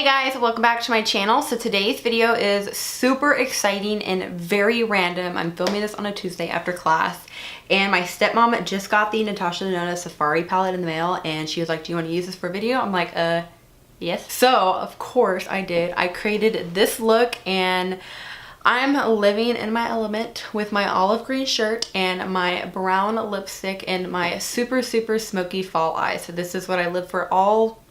guys, welcome back to my channel. So today's video is super exciting and very random. I'm filming this on a Tuesday after class, and my stepmom just got the Natasha Denona Safari palette in the mail, and she was like, do you want to use this for a video? I'm like, yes. So of course I did. I created this look, and I'm living in my element with my olive green shirt and my brown lipstick and my super smoky fall eyes. So this is what I live for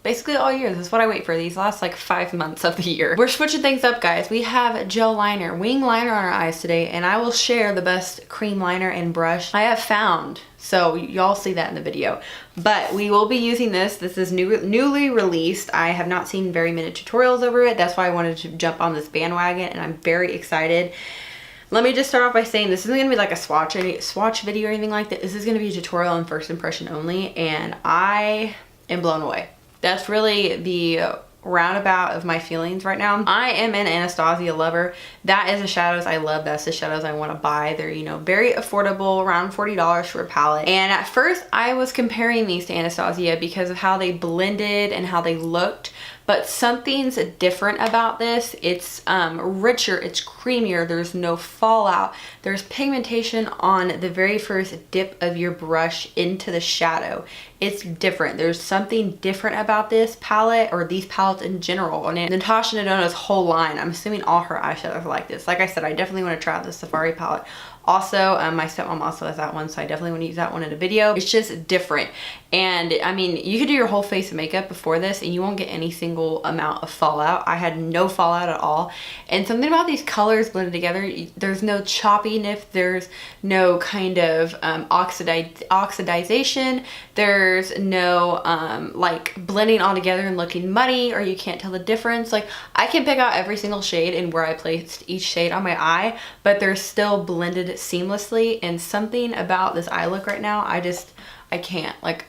basically all year. This is what I wait for these last like 5 months of the year. We're switching things up, guys. We have gel liner, wing liner on our eyes today, and I will share the best cream liner and brush I have found. So y'all see that in the video. But we will be using this. This is newly released. I have not seen very many tutorials over it. That's why I wanted to jump on this bandwagon, and I'm very excited. Let me just start off by saying this isn't going to be like a swatch video or anything like that. This is going to be a tutorial and first impression only, and I am blown away. That's really the roundabout of my feelings right now. I am an Anastasia lover. That is the shadows I love. That's the shadows I want to buy. They're, you know, very affordable, around $40 for a palette. And at first I was comparing these to Anastasia because of how they blended and how they looked. But something's different about this. It's richer, it's creamier, there's no fallout. There's pigmentation on the very first dip of your brush into the shadow. It's different. There's something different about this palette, or these palettes in general. And Natasha Denona's whole line, I'm assuming all her eyeshadows are like this. Like I said, I definitely want to try out the Safari palette. Also, my stepmom also has that one, so I definitely want to use that one in a video. It's just different. And I mean, you could do your whole face of makeup before this and you won't get any single amount of fallout. I had no fallout at all. And something about these colors blended together, there's no choppiness, there's no kind of oxidization, there's no like blending all together and looking muddy, or you can't tell the difference. Like, I can pick out every single shade and where I placed each shade on my eye, but they're still blended seamlessly. And something about this eye look right now, I can't, like,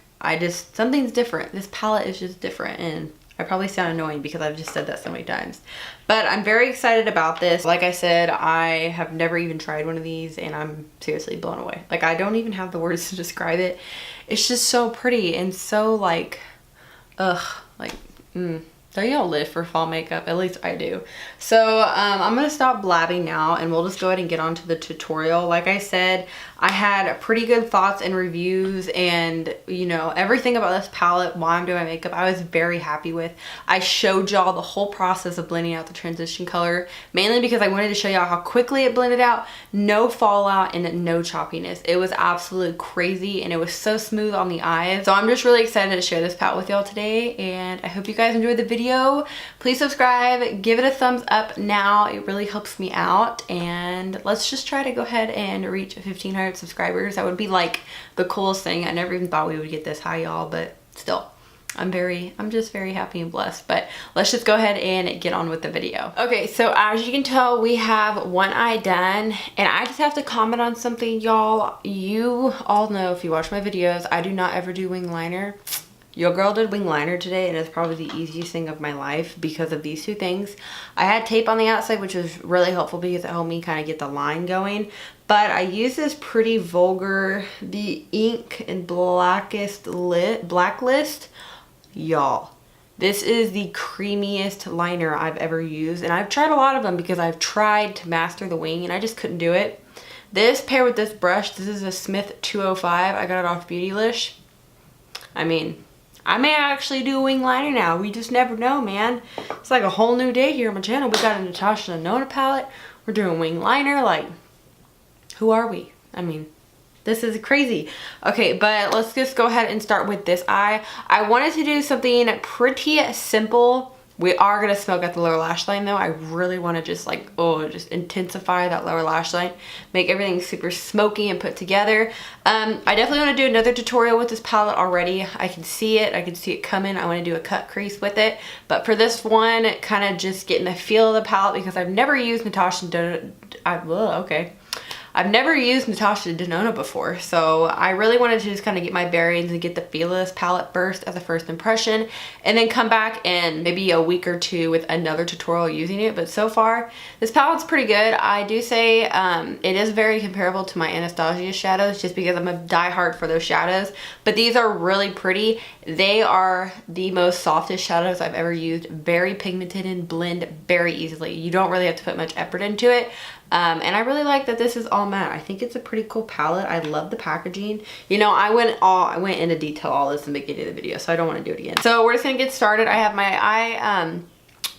something's different. This palette is just different, and I probably sound annoying because I've just said that so many times. But I'm very excited about this. Like I said, I have never even tried one of these, and I'm seriously blown away. Like, I don't even have the words to describe it. It's just so pretty and so like, don't y'all live for fall makeup? At least I do. So I'm gonna stop blabbing now, and we'll just go ahead and get on to the tutorial. Like I said, I had pretty good thoughts and reviews, and you know, everything about this palette while I'm doing my makeup I was very happy with. I showed y'all the whole process of blending out the transition color, mainly because I wanted to show y'all how quickly it blended out, no fallout and no choppiness. It was absolutely crazy, and it was so smooth on the eyes. So I'm just really excited to share this palette with y'all today, and I hope you guys enjoyed the video. Please subscribe, give it a thumbs up now. It really helps me out, and let's just try to go ahead and reach 1,500 subscribers. That would be like the coolest thing. I never even thought we would get this high, y'all, but still, I'm just very happy and blessed. But let's just go ahead and get on with the video. Okay, so as you can tell, we have one eye done, and I just have to comment on something, y'all. You all know, if you watch my videos, I do not ever do wing liner. Your girl did wing liner today, and it's probably the easiest thing of my life because of these two things. I had tape on the outside, which was really helpful because it helped me kind of get the line going. But I used this pretty vulgar, the ink and blacklist. Y'all, this is the creamiest liner I've ever used, and I've tried a lot of them because I've tried to master the wing and I just couldn't do it. This paired with this brush, this is a Smith 205. I got it off Beautylish. I mean, I may actually do a wing liner now. We just never know, man. It's like a whole new day here on my channel. We got a Natasha Denona palette. We're doing wing liner. Like, who are we? I mean, this is crazy. Okay, but let's just go ahead and start with this eye. I wanted to do something pretty simple. We are going to smoke at the lower lash line though. I really want to just like, just intensify that lower lash line. Make everything super smoky and put together. I definitely want to do another tutorial with this palette already. I can see it. I can see it coming. I want to do a cut crease with it. But for this one, kind of just getting the feel of the palette because I've never used Natasha Denona. I've never used NATASHA Denona before, so I really wanted to just kind of get my bearings and get the feel of this palette first as a first impression, and then come back in maybe a week or two with another tutorial using it. But so far, this palette's pretty good. I do say it is very comparable to my Anastasia shadows just because I'm a diehard for those shadows, but these are really pretty. They are the most softest shadows I've ever used. Very pigmented and blend very easily. You don't really have to put much effort into it. And I really like that this is all matte. I think it's a pretty cool palette. I love the packaging. You know, I went into detail all this in the beginning of the video, so I don't want to do it again. So we're just gonna get started. I have my eye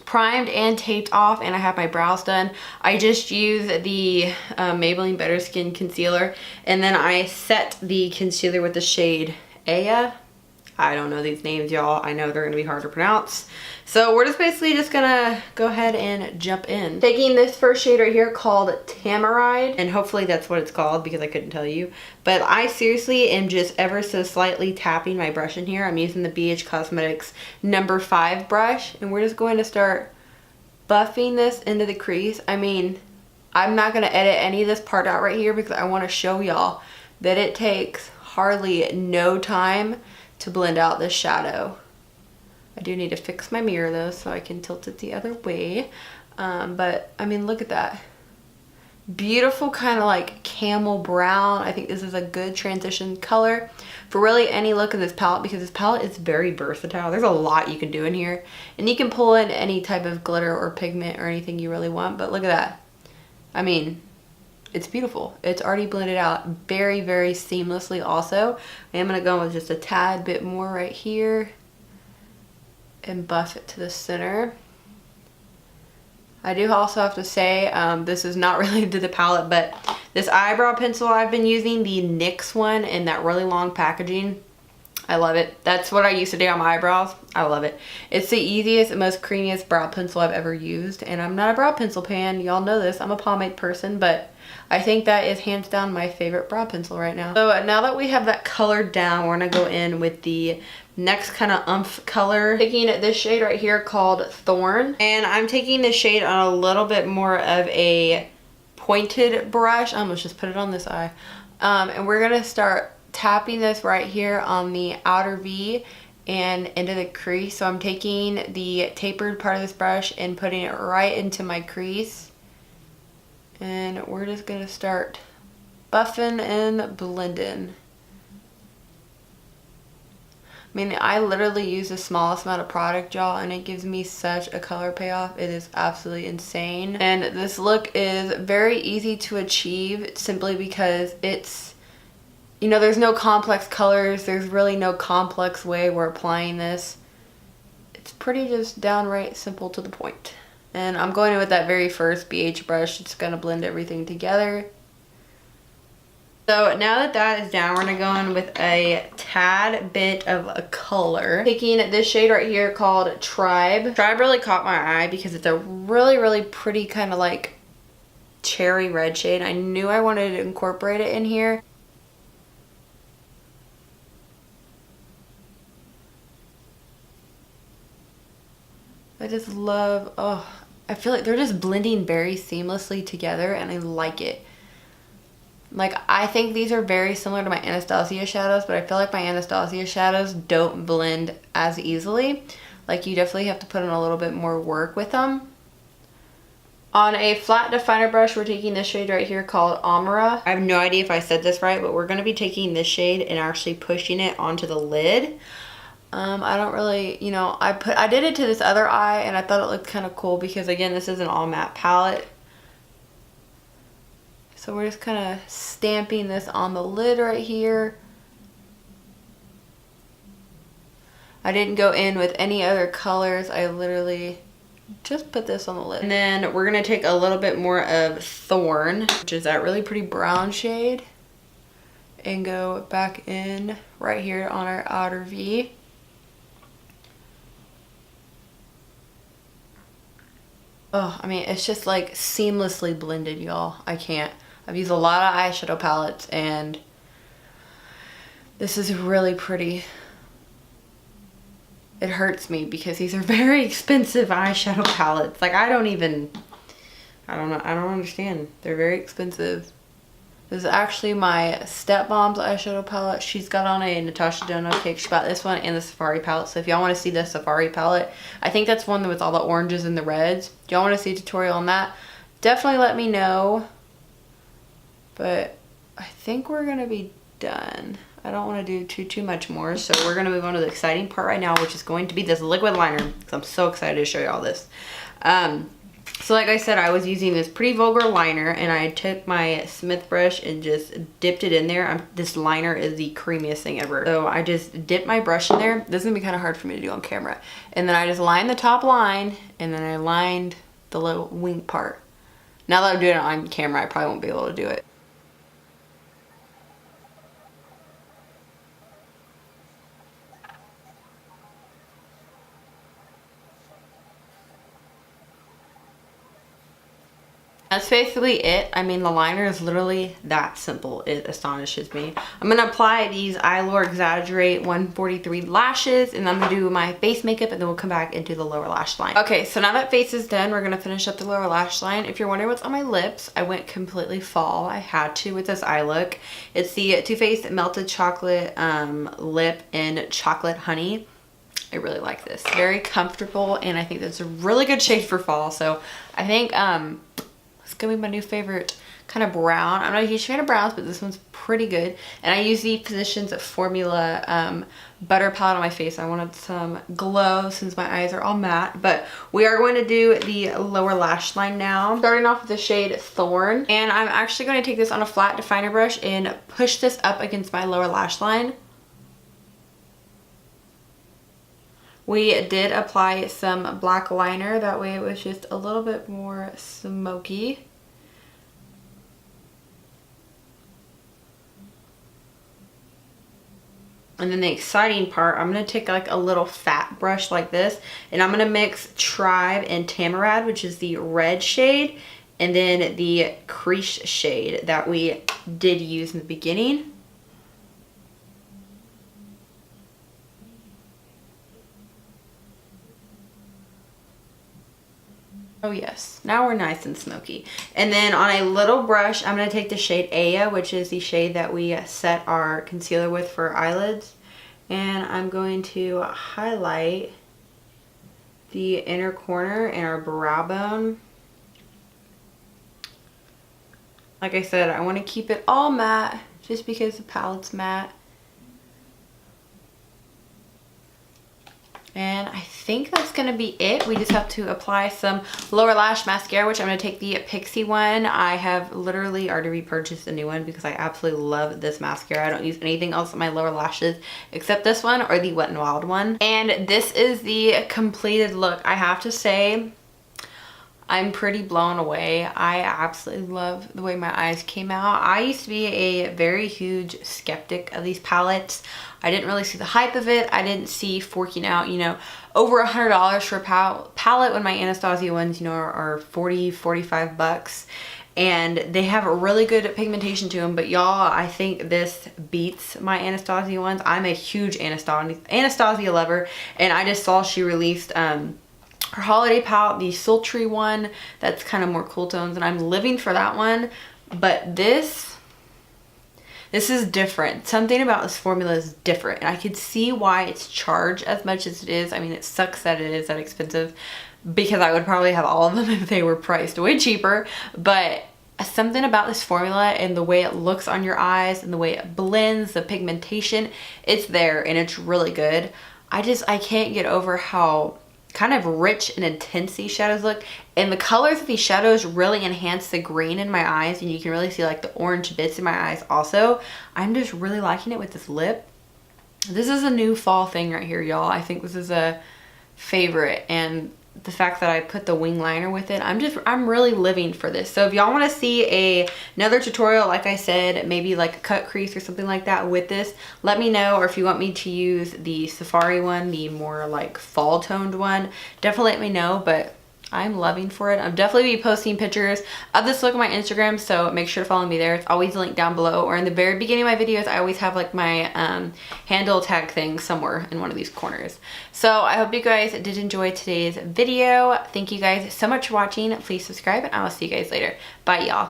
primed and taped off, and I have my brows done. I just use the Maybelline Better Skin concealer, and then I set the concealer with the shade Aya. I don't know these names, y'all. I know they're gonna be hard to pronounce. So we're just basically just gonna go ahead and jump in. Taking this first shade right here called Tamaride, and hopefully that's what it's called because I couldn't tell you. But I seriously am just ever so slightly tapping my brush in here. I'm using the BH Cosmetics number 5 brush, and we're just going to start buffing this into the crease. I mean, I'm not gonna edit any of this part out right here because I wanna show y'all that it takes hardly no time to blend out this shadow. I do need to fix my mirror though so I can tilt it the other way. But I mean, look at that. Beautiful kind of like camel brown. I think this is a good transition color for really any look of this palette because this palette is very versatile. There's a lot you can do in here, and you can pull in any type of glitter or pigment or anything you really want. But look at that. I mean, it's beautiful. It's already blended out very, very seamlessly also. I am going to go with just a tad bit more right here and buff it to the center. I do also have to say, this is not related to the palette, but this eyebrow pencil I've been using, the NYX one in that really long packaging, I love it. That's what I used to do on my eyebrows. I love it. It's the easiest and most creamiest brow pencil I've ever used, and I'm not a brow pencil pan. Y'all know this. I'm a pomade person, but I think that is hands down my favorite brow pencil right now. So now that we have that color down, we're gonna go in with the next kind of oomph color. Taking this shade right here called Thorn, and I'm taking this shade on a little bit more of a pointed brush. I almost just put it on this eye. And we're gonna start tapping this right here on the outer V and into the crease. So I'm taking the tapered part of this brush and putting it right into my crease. And we're just gonna start buffing and blending. I mean, I literally use the smallest amount of product, y'all, and it gives me such a color payoff. It is absolutely insane. And this look is very easy to achieve simply because it's, you know, there's no complex colors. There's really no complex way we're applying this. It's pretty just downright simple to the point. And I'm going in with that very first BH brush. It's going to blend everything together. So now that that is down, we're going to go in with a tad bit of a color. Taking this shade right here called Tribe. Tribe really caught my eye because it's a really, really pretty kind of like cherry red shade. I knew I wanted to incorporate it in here. I just love, oh, I feel like they're just blending very seamlessly together, and I like it. Like, I think these are very similar to my Anastasia shadows, but I feel like my Anastasia shadows don't blend as easily. Like, you definitely have to put in a little bit more work with them. On a flat definer brush, we're taking this shade right here called Amara. I have no idea if I said this right, but we're going to be taking this shade and actually pushing it onto the lid. I don't really, you know, I did it to this other eye, and I thought it looked kind of cool because, again, this is an all matte palette. So we're just kind of stamping this on the lid right here. I didn't go in with any other colors. I literally just put this on the lid. And then we're going to take a little bit more of Thorn, which is that really pretty brown shade, and go back in right here on our outer V. Oh, I mean, it's just like seamlessly blended, y'all. I can't. I've used a lot of eyeshadow palettes, and this is really pretty. It hurts me because these are very expensive eyeshadow palettes. Like, I don't know. I don't understand. They're very expensive. This is actually my stepmom's eyeshadow palette. She's got on a Natasha Denona cake. She bought this one and the Safari palette. So if y'all want to see the Safari palette, I think that's one with all the oranges and the reds. If y'all want to see a tutorial on that, definitely let me know. But I think we're going to be done. I don't want to do too much more. So we're going to move on to the exciting part right now, which is going to be this liquid liner. Because I'm so excited to show you all this. So like I said, I was using this Pretty Vulgar liner, and I took my Smith brush and just dipped it in there. This liner is the creamiest thing ever. So I just dipped my brush in there. This is gonna be kind of hard for me to do on camera. And then I just lined the top line, and then I lined the little wing part. Now that I'm doing it on camera, I probably won't be able to do it. That's basically it. I mean, the liner is literally that simple. It astonishes me. I'm going to apply these YALL Exaggerate 143 lashes, and I'm going to do my face makeup, and then we'll come back and do the lower lash line. Okay, so now that face is done, we're going to finish up the lower lash line. If you're wondering what's on my lips, I went completely fall. I had to with this eye look. It's the Too Faced Melted Chocolate Lip in Chocolate Honey. I really like this. Very comfortable, and I think that's a really good shade for fall. So I think it's gonna be my new favorite kind of brown. I'm not a huge fan of browns, but this one's pretty good. And I use the Physicians Formula butter palette on my face. I wanted some glow since my eyes are all matte. But we are going to do the lower lash line now. Starting off with the shade Thorn. And I'm actually going to take this on a flat definer brush and push this up against my lower lash line. We did apply some black liner. That way it was just a little bit more smoky. And then the exciting part, I'm going to take like a little fat brush like this, and I'm going to mix Tribe and Tamarad, which is the red shade, and then the crease shade that we did use in the beginning. Oh yes, now we're nice and smoky. And then on a little brush, I'm going to take the shade Aya, which is the shade that we set our concealer with for eyelids. And I'm going to highlight the inner corner and our brow bone. Like I said, I want to keep it all matte just because the palette's matte. And I think that's going to be it. We just have to apply some lower lash mascara, which I'm going to take the Pixie one. I have literally already repurchased a new one because I absolutely love this mascara. I don't use anything else on my lower lashes except this one or the Wet n Wild one. And this is the completed look. I have to say, I'm pretty blown away. I absolutely love the way my eyes came out. I used to be a very huge skeptic of these palettes. I didn't really see the hype of it. I didn't see forking out, you know, over $100 for a palette when my Anastasia ones, you know, are 40, 45 bucks. And they have a really good pigmentation to them. But y'all, I think this beats my Anastasia ones. I'm a huge Anastasia lover. And I just saw she released her holiday palette, the sultry one that's kind of more cool tones, and I'm living for that one. But this is different. Something about this formula is different, and I could see why it's charged as much as it is. I mean, it sucks that it is that expensive because I would probably have all of them if they were priced way cheaper. But something about this formula and the way it looks on your eyes and the way it blends, the pigmentation, it's there and it's really good. I can't get over how kind of rich and intense these shadows look, and the colors of these shadows really enhance the green in my eyes, and you can really see like the orange bits in my eyes also. I'm just really liking it with this lip. This is a new fall thing right here, y'all. I think this is a favorite, and the fact that I put the wing liner with it, I'm really living for this. So if y'all want to see another tutorial, like I said, maybe like a cut crease or something like that with this, let me know. Or if you want me to use the Safari one, the more like fall toned one, definitely let me know. But I'm loving for it. I'll definitely be posting pictures of this look on my Instagram, so make sure to follow me there. It's always linked down below, or in the very beginning of my videos, I always have like my handle tag thing somewhere in one of these corners. So I hope you guys did enjoy today's video. Thank you guys so much for watching. Please subscribe, and I will see you guys later. Bye, y'all.